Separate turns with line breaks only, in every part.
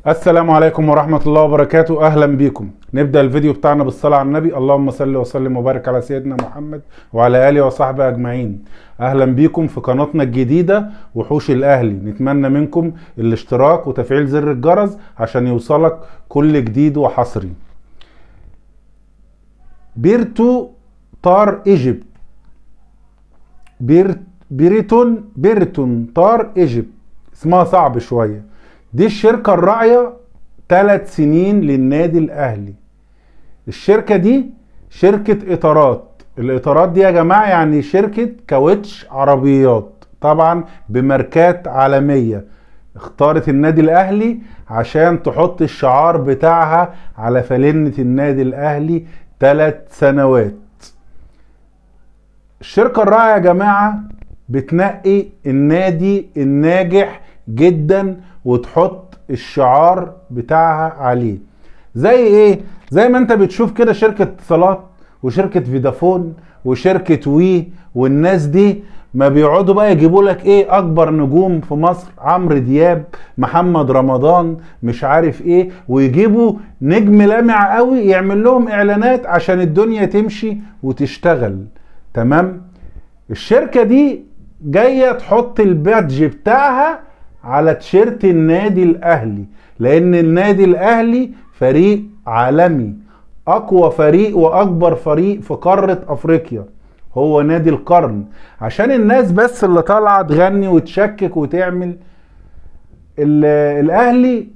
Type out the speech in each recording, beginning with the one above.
السلام عليكم ورحمة الله وبركاته. أهلا بكم. نبدأ الفيديو بتاعنا بالصلاة على النبي. اللهم صل وسلم وبارك على سيدنا محمد وعلى آله وصحبه أجمعين. أهلا بكم في قناتنا الجديدة وحوش الأهلي. نتمنى منكم الاشتراك وتفعيل زر الجرس عشان يوصلك كل جديد وحصري. بيرتو طار إيجيبت. بيرتون طار إيجيبت، اسمها صعب شوية. دي الشركة الراعية 3 سنين للنادي الأهلي. الشركة دي شركة إطارات. الإطارات دي يا جماعة يعني شركة كاوتش عربيات، طبعا بماركات عالمية. اختارت النادي الأهلي عشان تحط الشعار بتاعها على فانلة النادي الأهلي 3 سنوات. الشركة الراعية يا جماعة بتنقي النادي الناجح جدا وتحط الشعار بتاعها عليه. زي ايه؟ زي ما انت بتشوف كده شركة اتصالات وشركة فودافون وشركة وي والناس دي ما بيقعدوا بقى يجيبوا لك ايه اكبر نجوم في مصر، عمرو دياب، محمد رمضان، مش عارف ايه، ويجيبوا نجم لامع قوي يعمل لهم اعلانات عشان الدنيا تمشي وتشتغل. تمام؟ الشركة دي جاية تحط البادج بتاعها على تيشيرت النادي الأهلي، لأن النادي الأهلي فريق عالمي، أقوى فريق وأكبر فريق في قارة أفريقيا، هو نادي القرن. عشان الناس بس اللي طالعة تغني وتشكك وتعمل، الأهلي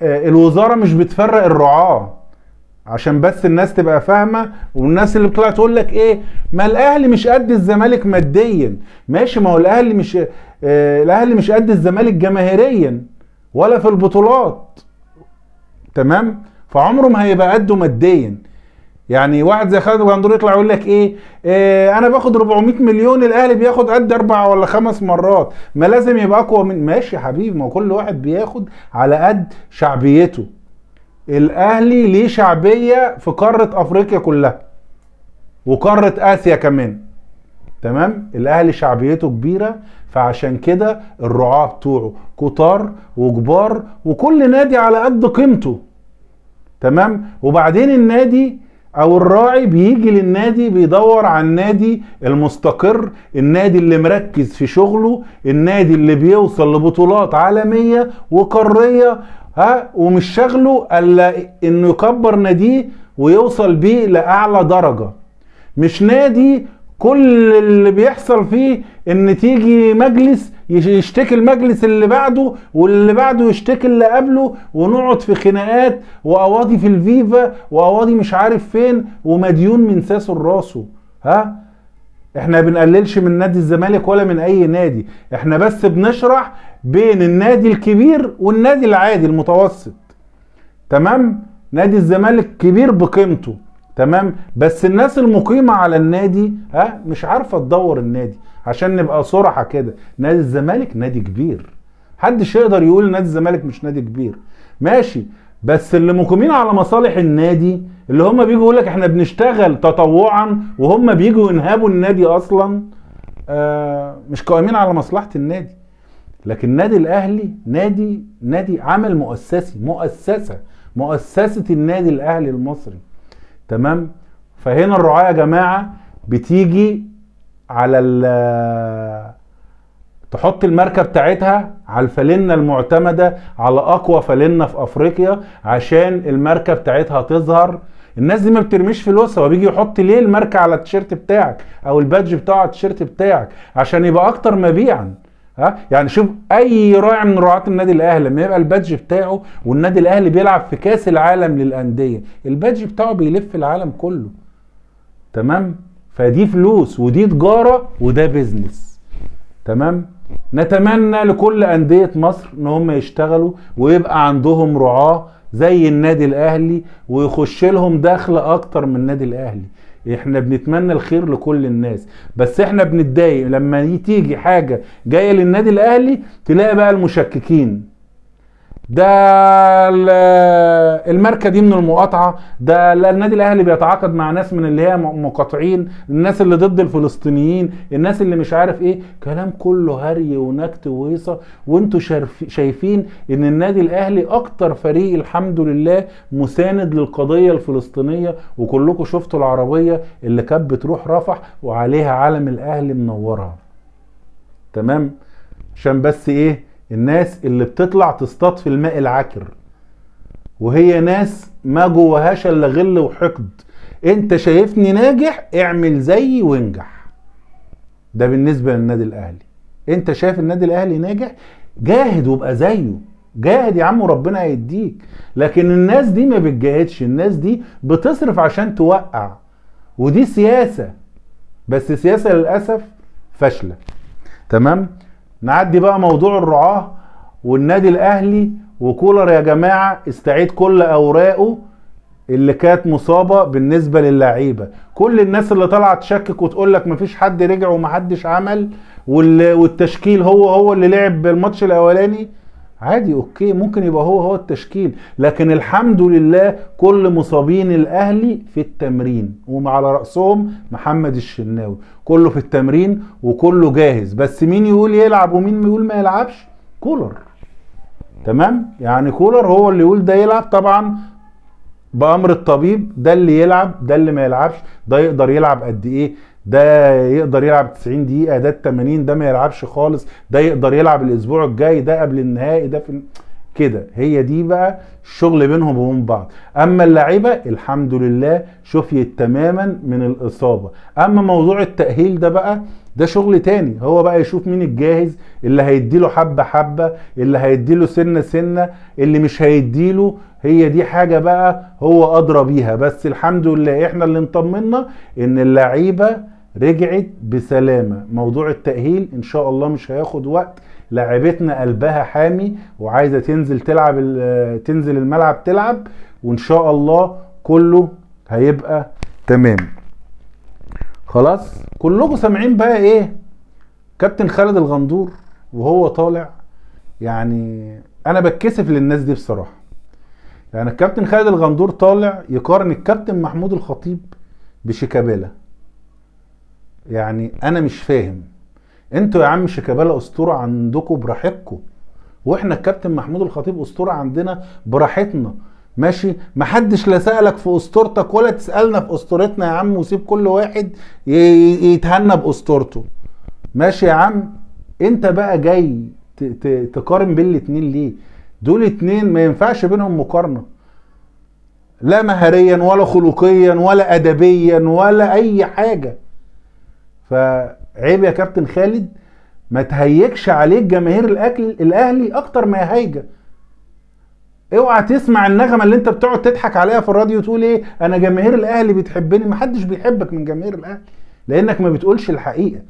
الوزارة مش بتفرق الرعاة، عشان بس الناس تبقى فاهمة. والناس اللي بتطلع تقول لك ايه، ما الاهلي مش قد الزمالك ماديا. ماشي، ما هو الاهلي مش قد الزمالك جماهيريا ولا في البطولات. تمام؟ فعمره ما هيبقى قده ماديا. يعني واحد زي خالد الغندور يطلع يقول لك ايه انا باخد 400 مليون، الاهلي بياخد قد 4 ولا 5 مرات، ما لازم يبقى اقوى من. ماشي يا حبيبي، ما هو كل واحد بياخد على قد شعبيته. الاهلي ليه شعبية في قارة افريقيا كلها وقارة اسيا كمان. تمام؟ الاهلي شعبيته كبيرة، فعشان كده الرعاة بتوعه كتار وكبار وكل نادي على قد قيمته. تمام؟ وبعدين النادي او الراعي بيجي للنادي بيدور على النادي المستقر، النادي اللي مركز في شغله، النادي اللي بيوصل لبطولات عالمية وقارية، ومش شغله الا انه يكبر ناديه ويوصل بيه لاعلى درجة. مش نادي كل اللي بيحصل فيه ان تيجي مجلس يشتكي المجلس اللي بعده واللي بعده يشتكي اللي قبله، ونقعد في خناقات وقواضي في الفيفا وقواضي مش عارف فين، ومديون من ساسه لراسه. احنا بنقللش من نادي الزمالك ولا من اي نادي، احنا بس بنشرح بين النادي الكبير والنادي العادي المتوسط. تمام؟ نادي الزمالك كبير بقيمته، تمام، بس الناس المقيمة على النادي مش عارفة تدور النادي. عشان نبقى صراحة كده، نادي الزمالك نادي كبير، محدش يقدر يقول نادي الزمالك مش نادي كبير. ماشي، بس اللي مقيمين على مصالح النادي، اللي هم بيجوا يقول لك احنا بنشتغل تطوعا وهم بيجوا ينهبوا النادي اصلا، مش قائمين على مصلحة النادي. لكن النادي الاهلي نادي عمل مؤسسي، مؤسسة النادي الاهلي المصري. تمام؟ فهنا الرعاة يا جماعة بتيجي على تحط الماركة بتاعتها على الفالنة المعتمدة، على اقوى فالنة في افريقيا، عشان الماركة بتاعتها تظهر. الناس دي ما بترميش فلوسها، وبيجي يحط ليه الماركة على التيشيرت بتاعك او البادج بتاعه على التيشيرت بتاعك عشان يبقى اكتر مبيعا. يعني شوف اي راعي من رعاة النادي الاهلي لما يبقى البادج بتاعه والنادي الاهلي بيلعب في كاس العالم للانديه، البادج بتاعه بيلف العالم كله. تمام؟ فدي فلوس ودي تجاره وده بيزنس. تمام؟ نتمنى لكل انديه مصر ان هم يشتغلوا ويبقى عندهم رعاه زي النادي الاهلي ويخش لهم دخل اكتر من النادي الاهلي. احنا بنتمنى الخير لكل الناس، بس احنا بنتضايق لما تيجي حاجة جاية للنادي الاهلي تلاقي بقى المشككين ده الماركه دي من المقاطعه، ده النادي الاهلي بيتعاقد مع ناس من اللي هي مقاطعين، الناس اللي ضد الفلسطينيين، الناس اللي مش عارف ايه، كلام كله هري ونكت وهيصه. وانتوا شايفين ان النادي الاهلي اكتر فريق الحمد لله مساند للقضيه الفلسطينيه، وكلكم شفتوا العربيه اللي كانت بتروح رفح وعليها علم الاهلي منورها. تمام؟ عشان بس ايه، الناس اللي بتطلع تصطاد في الماء العكر، وهي ناس ما جواهاش الا غل وحقد. انت شايفني ناجح، اعمل زيي وانجح. ده بالنسبة للنادي الاهلي. انت شايف النادي الاهلي ناجح، جاهد وابقى زيه. جاهد يا عم وربنا هيديك. لكن الناس دي ما بتجاهدش، الناس دي بتصرف عشان توقع، ودي سياسة، بس سياسة للأسف فاشلة. تمام؟ نعدي بقى موضوع الرعاة والنادي الاهلي وكولر. يا جماعة استعيد كل اوراقه اللي كانت مصابة بالنسبة للاعيبة. كل الناس اللي طلعت تشكك وتقول لك مفيش حد رجع ومحدش عمل والتشكيل هو اللي لعب الماتش الاولاني، عادي اوكي، ممكن يبقى هو التشكيل، لكن الحمد لله كل مصابين الاهلي في التمرين، وعلى رأسهم محمد الشناوي، كله في التمرين وكله جاهز. بس مين يقول يلعب ومين يقول ما يلعبش؟ كولر. تمام؟ يعني كولر هو اللي يقول ده يلعب طبعا بأمر الطبيب، ده اللي يلعب ده اللي ما يلعبش، ده يقدر يلعب قد ايه، ده يقدر يلعب 90 دقيقة، ده 80، ده ما يلعبش خالص، ده يقدر يلعب الاسبوع الجاي، ده قبل النهائي، ده في كده. هي دي بقى الشغل بينهم وبين بعض. اما اللعيبة الحمد لله شفيت تماما من الاصابة. اما موضوع التأهيل ده بقى، ده شغل تاني، هو بقى يشوف مين الجاهز، اللي هيديله حبة حبة، اللي هيديله سنة سنة، اللي مش هيديله. هي دي حاجة بقى هو أدرى بيها. بس الحمد لله احنا اللي انطمنا ان اللعيبة رجعت بسلامة. موضوع التأهيل ان شاء الله مش هياخد وقت. لاعبتنا قلبها حامي وعايزة تنزل تلعب، تنزل الملعب تلعب، وان شاء الله كله هيبقى تمام. خلاص كلكم سامعين بقى ايه كابتن خالد الغندور وهو طالع. يعني انا بتكسف للناس دي بصراحة. يعني الكابتن خالد الغندور طالع يقارن الكابتن محمود الخطيب بشيكابالا. يعني انا مش فاهم، انتوا يا عم شيكابالا اسطورة عندكم براحتكم، واحنا الكابتن محمود الخطيب اسطورة عندنا براحتنا. ماشي؟ محدش لا سألك في اسطورتك ولا تسألنا في اسطورتنا يا عم، وسيب كل واحد يتهنى باسطورته. ماشي يا عم؟ انت بقى جاي تقارن بين الاتنين ليه؟ دول اتنين ما ينفعش بينهم مقارنة، لا مهريا ولا خلقيا ولا ادبيا ولا اي حاجة. فعيب يا كابتن خالد، ما تهيجش عليك جماهير الاهلي اكتر ما يهيجة. اوعى تسمع النغمة اللي انت بتقعد تضحك عليها في الراديو تقول ايه انا جماهير الاهلي بتحبني. محدش بيحبك من جماهير الاهلي، لانك ما بتقولش الحقيقة.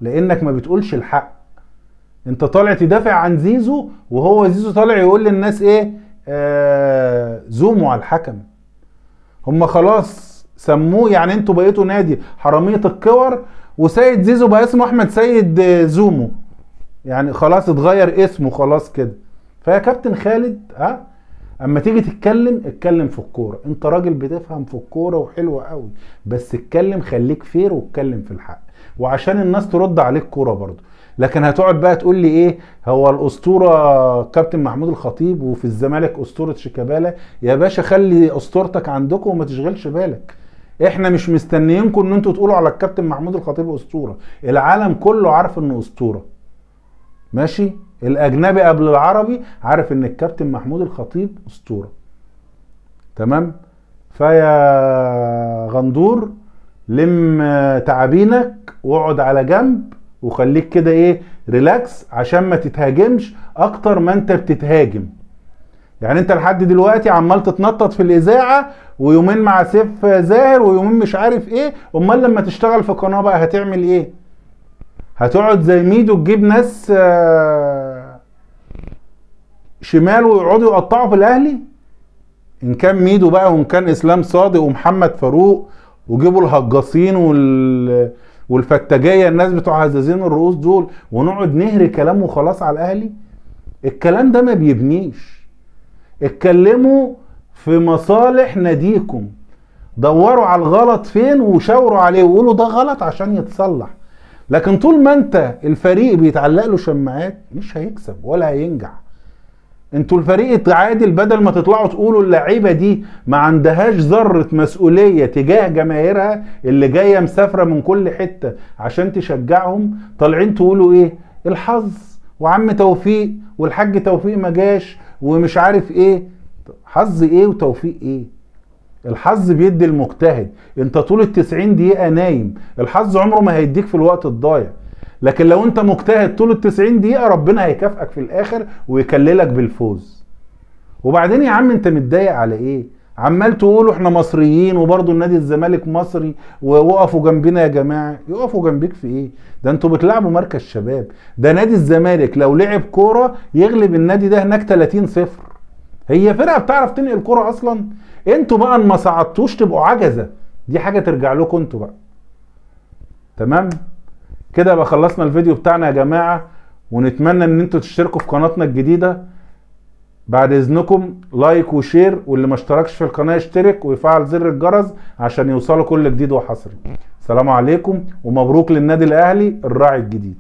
لانك ما بتقولش الحق. انت طالع تدافع عن زيزو، وهو زيزو طالع يقول للناس ايه، زوموا على الحكم. هم خلاص سموه، يعني انتوا بقيتوا نادي حرامية الكور، وسيد زيزو بقى اسمه احمد سيد زومو. يعني خلاص اتغير اسمه خلاص كده. فيا كابتن خالد اما تيجي اتكلم في الكورة. انت راجل بتفهم في الكورة وحلوة قوي، بس اتكلم، خليك فير واتكلم في الحق، وعشان الناس ترد عليك كورة برضو. لكن هتقعد بقى تقول لي ايه هو الاسطورة كابتن محمود الخطيب وفي الزمالك اسطورة شيكابالا. يا باشا خلي اسطورتك عندكم وما تشغلش بالك. احنا مش مستنيينكم ان انتوا تقولوا على الكابتن محمود الخطيب اسطورة. العالم كله عارف انه اسطورة. ماشي؟ الاجنبي قبل العربي عارف ان الكابتن محمود الخطيب اسطورة. تمام؟ فيا غندور لم تعابينك واقعد على جنب وخليك كده ايه ريلاكس، عشان ما تتهاجمش اكتر ما انت بتتهاجم. يعني انت لحد دلوقتي عمال تتنطط في الاذاعة، ويومين مع سيف زاهر ويومين مش عارف ايه. امال لما تشتغل في قناة بقى هتعمل ايه؟ هتقعد زي ميدو تجيب ناس شمال ويقعدوا يقطعوا في الاهلي؟ ان كان ميدو بقى وان كان اسلام صادق ومحمد فاروق، وجيبوا الهجاصين والفتاجية، الناس بتوع هزازين الرؤوس دول، ونقعد نهري كلام وخلاص على الاهلي. الكلام ده ما بيبنيش. اتكلموا في مصالح ناديكم، دوروا على الغلط فين وشاوروا عليه وقولوا ده غلط عشان يتصلح. لكن طول ما انت الفريق بيتعلق له شماعات مش هيكسب ولا هينجح. انتوا الفريق التعادل بدل ما تطلعوا تقولوا اللعيبه دي ما عندهاش ذره مسؤوليه تجاه جماهيرها اللي جايه مسافره من كل حته عشان تشجعهم، طالعين تقولوا ايه؟ الحظ وعم توفيق والحاج توفيق ما جاش ومش عارف ايه. حظ ايه وتوفيق ايه؟ الحظ بيدي المجتهد. انت طول ال90 دقيقه نايم، الحظ عمره ما هيديك في الوقت الضايع. لكن لو انت مجتهد طول ال90 دقيقة ربنا هيكافئك في الاخر ويكللك بالفوز. وبعدين يا عم انت متضايق على ايه؟ عمال تقولوا احنا مصريين وبرضه النادي الزمالك مصري ووقفوا جنبنا يا جماعة. يقفوا جنبيك في ايه؟ ده انتوا بتلعبوا مركز شباب. ده نادي الزمالك لو لعب كورة يغلب النادي ده هناك 30-0. هي فرقة بتعرف تنقل كورة اصلا؟ انتوا بقى ما صعدتوش تبقوا عجزة، دي حاجة ترجع لكم انتوا بقى. تمام؟ كده بقى خلصنا الفيديو بتاعنا يا جماعة، ونتمنى ان انتوا تشتركوا في قناتنا الجديدة. بعد اذنكم لايك وشير، واللي ما اشتركش في القناة يشترك ويفعل زر الجرس عشان يوصلوا كل جديد وحصري. السلام عليكم ومبروك للنادي الاهلي الراعي الجديد.